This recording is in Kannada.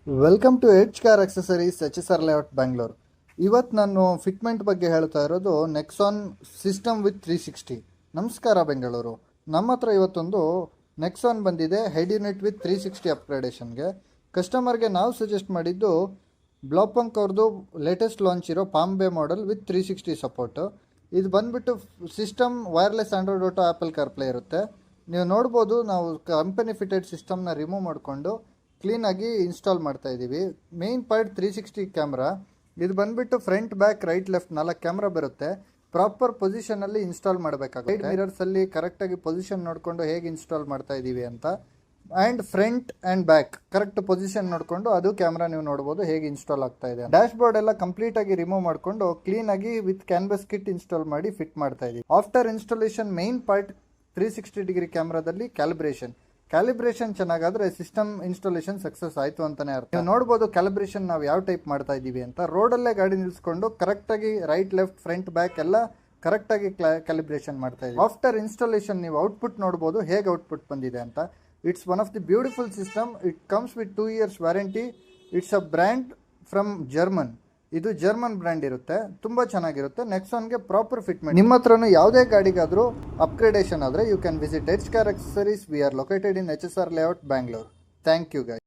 Welcome to Edge car accessories HSR layout Bangalore. ಇವತ್ತು ನಾನು ಫಿಟ್ಮೆಂಟ್ ಬಗ್ಗೆ ಹೇಳ್ತಾ ಇರೋದು ನೆಕ್ಸಾನ್ ಸಿಸ್ಟಮ್ ವಿತ್ 360. ನಮಸ್ಕಾರ ಬೆಂಗಳೂರು. ನಮ್ಮ ಹತ್ರ ಇವತ್ತೊಂದು ನೆಕ್ಸಾನ್ ಬಂದಿದೆ ಹೆಡ್ ಯೂನಿಟ್ ವಿತ್ 360 ಅಪ್ಗ್ರೇಡೇಷನ್ಗೆ. ಕಸ್ಟಮರ್ಗೆ ನಾವು ಸಜೆಸ್ಟ್ ಮಾಡಿದ್ದು ಬ್ಲಾಪಂಕ್ ಅವ್ರದ್ದು ಲೇಟೆಸ್ಟ್ ಲಾಂಚ್ ಇರೋ ಪಾಂಬೆ ಮಾಡೆಲ್ ವಿತ್ 360 ಸಪೋರ್ಟು. ಇದು ಬಂದುಬಿಟ್ಟು system wireless Android auto apple CarPlay ಇರುತ್ತೆ. ನೀವು ನೋಡ್ಬೋದು, ನಾವು ಕಂಪನಿ ಫಿಟೆಡ್ ಸಿಸ್ಟಮ್ನ ರಿಮೂವ್ ಮಾಡಿಕೊಂಡು ಕ್ಲೀನಾಗಿ ಇನ್ಸ್ಟಾಲ್ ಮಾಡ್ತಾ ಇದ್ದೀವಿ. Main part 360 camera. ಇದು ಬಂದುಬಿಟ್ಟು front back right left 4 camera ಬರುತ್ತೆ. ಪ್ರಾಪರ್ ಪೊಸಿಷನಲ್ಲಿ ಇನ್ಸ್ಟಾಲ್ ಮಾಡಬೇಕಾಗುತ್ತೆ. ಸೈಡ್ ಮಿರರ್ಸಲ್ಲಿ ಕರೆಕ್ಟಾಗಿ ಪೊಸಿಷನ್ ನೋಡಿಕೊಂಡು ಹೇಗೆ ಇನ್ಸ್ಟಾಲ್ ಮಾಡ್ತಾ ಇದ್ದೀವಿ ಅಂತ, and front and back correct position ನೋಡಿಕೊಂಡು ಅದು ಕ್ಯಾಮ್ರಾ ನೀವು ನೋಡ್ಬೋದು ಹೇಗೆ ಇನ್ಸ್ಟಾಲ್ ಆಗ್ತಾ ಇದೆ. ಡ್ಯಾಶ್ ಬೋರ್ಡ್ ಎಲ್ಲ ಕಂಪ್ಲೀಟಾಗಿ ರಿಮೂವ್ ಮಾಡಿಕೊಂಡು ಕ್ಲೀನಾಗಿ ವಿತ್ ಕ್ಯಾನ್ವಸ್ ಕಿಟ್ ಇನ್ಸ್ಟಾಲ್ ಮಾಡಿ ಫಿಟ್ ಮಾಡ್ತಾ ಇದ್ದೀವಿ. After installation main part 360 degree ಕ್ಯಾಮ್ರಾದಲ್ಲಿ ಕ್ಯಾಲಿಬ್ರೇಷನ್ ಚೆನ್ನಾಗಾದ್ರೆ ಸಿಸ್ಟಮ್ ಇನ್ಸ್ಟಾಲೇಷನ್ ಸಕ್ಸಸ್ ಆಯಿತು ಅಂತಲೇ ಅರ್ಥ. ನೀವು ನೋಡ್ಬೋದು ಕ್ಯಾಲಿಬ್ರೇಷನ್ ನಾವು ಯಾವ ಟೈಪ್ ಮಾಡ್ತಾ ಇದ್ದೀವಿ ಅಂತ. ರೋಡಲ್ಲೇ ಗಾಡಿ ನಿಲ್ಲಿಸ್ಕೊಂಡು ಕರೆಕ್ಟಾಗಿ ರೈಟ್ ಲೆಫ್ಟ್ ಫ್ರಂಟ್ ಬ್ಯಾಕ್ ಎಲ್ಲ ಕರೆಕ್ಟಾಗಿ ಕ್ಯಾಲಿಬ್ರೇಷನ್ ಮಾಡ್ತಾ ಇದ್ದೀವಿ. ಆಫ್ಟರ್ ಇನ್ಸ್ಟಾಲೇಷನ್ ನೀವು ಔಟ್ಪುಟ್ ನೋಡ್ಬೋದು ಹೇಗೆ ಔಟ್ಪುಟ್ ಬಂದಿದೆ ಅಂತ. It's one of the beautiful system. It comes with 2 years warranty. It's a brand from German. ಇದು ಜರ್ಮನ್ ಬ್ರ್ಯಾಂಡ್ ಇರುತ್ತೆ, ತುಂಬ ಚೆನ್ನಾಗಿರುತ್ತೆ. ನೆಕ್ಸಾನ್ಗೆ ಪ್ರಾಪರ್ ಫಿಟ್ಮೆಂಟ್. ನಿಮ್ಮ ಹತ್ರನೂ ಯಾವುದೇ ಗಾಡಿಗಾದರೂ ಅಪ್ಗ್ರೇಡೇಷನ್ ಆದರೆ you can visit Edge car accessories. We are located in HSR layout Bangalore. Thank you guys.